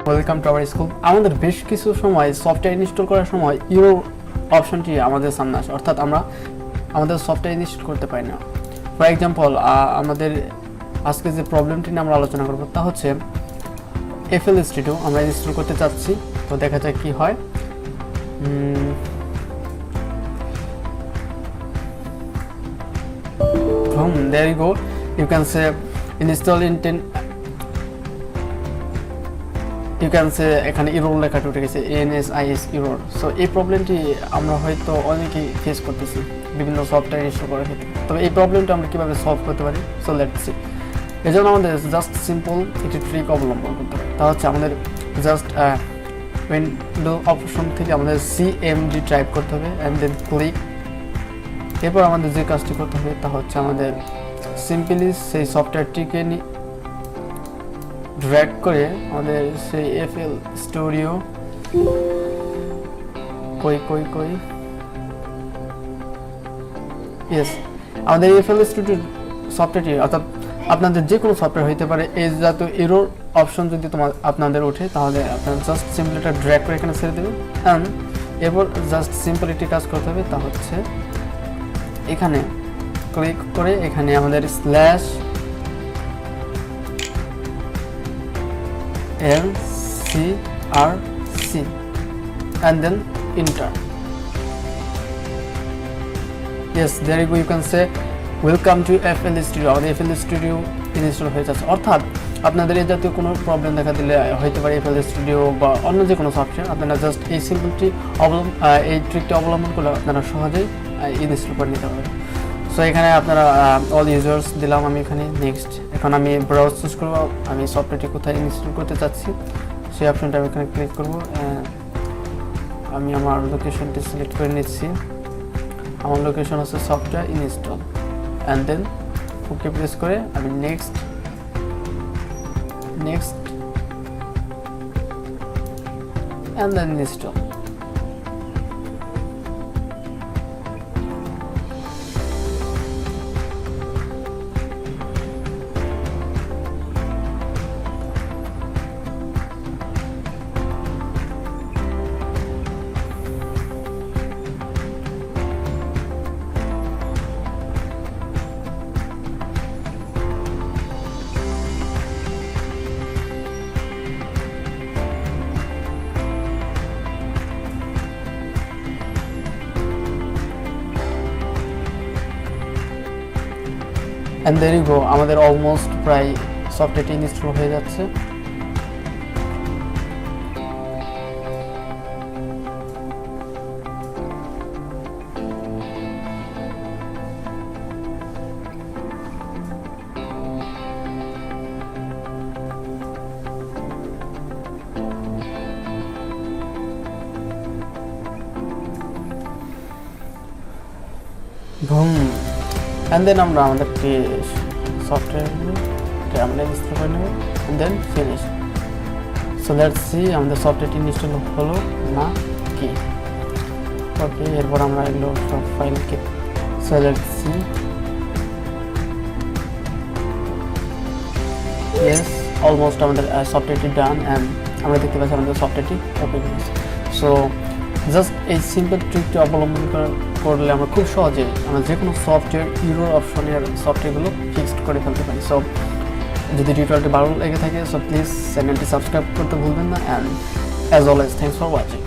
Welcome to our school. আমাদের বেশ কিছু সময় সফটওয়্যার ইনস্টল করার সময় ইরর অপশনটি আমাদের সামনে আসে, অর্থাৎ আমরা আমাদের সফটওয়্যার ইনস্টল করতে পারি না। ফর এক্সাম্পল, আমাদের আজকে যে প্রবলেমটি নিয়ে আমরা আলোচনা করব তা হচ্ছে FL Studio আমরা ইনস্টল করতে চাচ্ছি। তো দেখা যাক কি হয়। There you go. You can say install intent. You can say এখানে এরর লেখাটা উঠে গেছে, NSIS Eror। সো এই প্রবলেমটি আমরা হয়তো অনেকেই ফেস করতেছি বিভিন্ন সফটওয়্যার ইনস্টল করার ক্ষেত্রে। তবে এই প্রবলেমটা আমরা কিভাবে সলভ করতে পারি, সো লেটস সি। এই জন্য আমাদের জাস্ট সিম্পল একটি ট্রিক অবলম্বন করতে হবে। তা হচ্ছে আমাদের জাস্ট উইন্ডো অপশন থেকে আমাদের CMD টাইপ করতে হবে অ্যান্ড দেন ক্লিক। এরপর আমাদের যে কাজটি করতে হবে তা হচ্ছে আমাদের সিম্পলি সেই সফটওয়্যারটিকে ড্র্যাগ করে আমাদের সেই FL Studio ইয়েস, আমাদের FL Studio সফটওয়্যারটি, অর্থাৎ আপনাদের যে কোনো সফটওয়্যার হইতে পারে, এই জাতীয় এরর অপশন যদি আপনাদের ওঠে তাহলে আপনারা জাস্ট সিম্পলি এটা ড্র্যাগ করে এখানে ছেড়ে দেবেন অ্যান্ড এরপর জাস্ট সিম্পল একটি কাজ করতে হবে, তা হচ্ছে এখানে ক্লিক করে এখানে আমাদের /LCRC and then enter. Yes, there you go. You can say welcome to FL Studio. আমাদের FL Studio ইনস্টল হয়ে যাচ্ছে। অর্থাৎ আপনাদের এই জাতীয় কোনো প্রবলেম দেখা দিলে হয়তো পারে FL Studio বা অন্য যে কোনো সফটওয়্যার, আপনারা জাস্ট এই সিম্পলটি এই ট্রিকটি অবলম্বন করলে আপনারা সহজেই ইনস্টল করে নিতে পারবেন। সো এখানে আপনারা অল ইউজার্স দিলাম আমি এখানে, নেক্সট। এখন আমি ব্রাউজ চুজ করবো, আমি সফটওয়্যারটি কোথায় ইনস্টল করতে চাচ্ছি সেই অপশনটা আমি এখানে ক্লিক করবো। আমি আমার লোকেশনটি সিলেক্ট করে নিচ্ছি। আমার লোকেশন হচ্ছে software install and then okay press করে আমি next and then install. And there you go, আমাদের অলমোস্ট প্রায় সফটওয়্যারটি ইনস্টল হয়ে যাচ্ছে। বুম, and then আমরা আমাদের সফটওয়্যারটি আমরা ইনস্টল করে নেব and then finish. So let's see আমাদের সফটওয়্যারটি ইনস্টল হলো না কি। ওকে, এরপর আমরা এগুলো সব ফাইলকে so let's see. Yes, almost আমাদের সফটওয়্যারটি ডান অ্যান্ড আমরা দেখতে পাচ্ছি আমাদের সফটওয়্যারটি ওপেন হয়েছে। সো জাস্ট এই সিম্পল ট্রিকটি অবলম্বন করলে আমরা খুব সহজে আমরা যে কোনো সফটওয়্যার এরর অপশনের সফটওয়্যারগুলো ফিক্সড করে ফেলতে পারি। সো যদি টিউটোরিয়ালটি ভালো লেগে থাকে সো প্লিজ চ্যানেলটি সাবস্ক্রাইব করতে ভুলবেন না and as always thanks for watching.